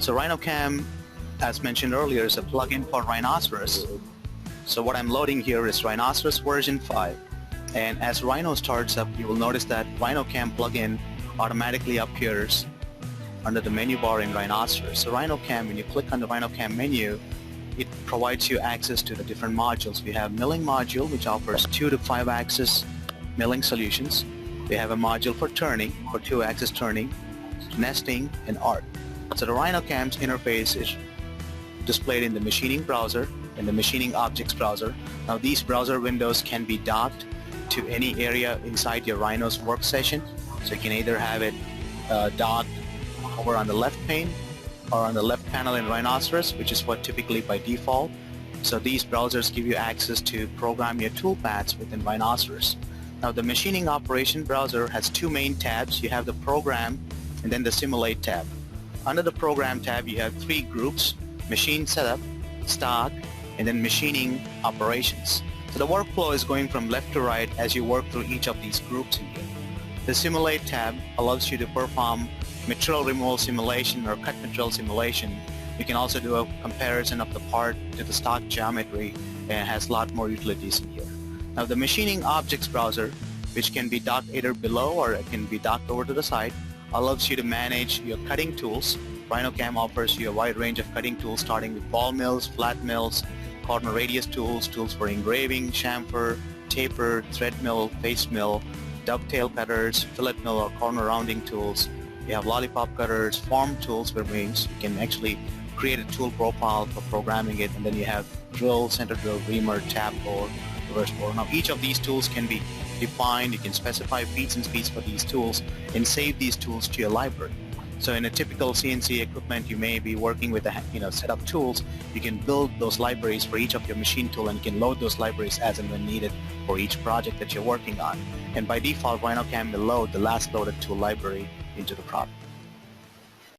So RhinoCAM, as mentioned earlier, is a plugin for Rhinoceros. So what I'm loading here is Rhinoceros version 5. And as Rhino starts up, you will notice that RhinoCAM plugin automatically appears under the menu bar in Rhinoceros. So RhinoCAM, when you click on the RhinoCAM menu, it provides you access to the different modules. We have milling module, which offers 2 to 5 axis milling solutions. We have a module for turning, for 2-axis turning, nesting, and art. So the RhinoCAM's interface is displayed in the machining browser and the machining objects browser. Now these browser windows can be docked to any area inside your Rhino's work session. So you can either have it docked over on the left pane or on the left panel in Rhinoceros, which is what typically by default. So these browsers give you access to program your toolpaths within Rhinoceros. Now the machining operation browser has 2 main tabs. You have the program and then the simulate tab. Under the program tab you have 3 groups: machine setup, stock, and then machining operations. So the workflow is going from left to right as you work through each of these groups in here. The simulate tab allows you to perform material removal simulation or cut material simulation. You can also do a comparison of the part to the stock geometry, and has a lot more utilities in here. Now the machining objects browser, which can be docked either below or it can be docked over to the side, allows you to manage your cutting tools. RhinoCAM offers you a wide range of cutting tools, starting with ball mills, flat mills, corner radius tools, tools for engraving, chamfer, taper, thread mill, face mill, dovetail cutters, fillet mill or corner rounding tools. You have lollipop cutters, form tools for wings. You can actually create a tool profile for programming it, and then you have drill, center drill, reamer, tap bore, reverse bore. Now each of these tools can be defined. You can specify feeds and speeds for these tools and save these tools to your library. So in a typical CNC equipment, you may be working with a set of tools. You can build those libraries for each of your machine tool, and you can load those libraries as and when needed for each project that you're working on. And by default, RhinoCAM will load the last loaded tool library into the product.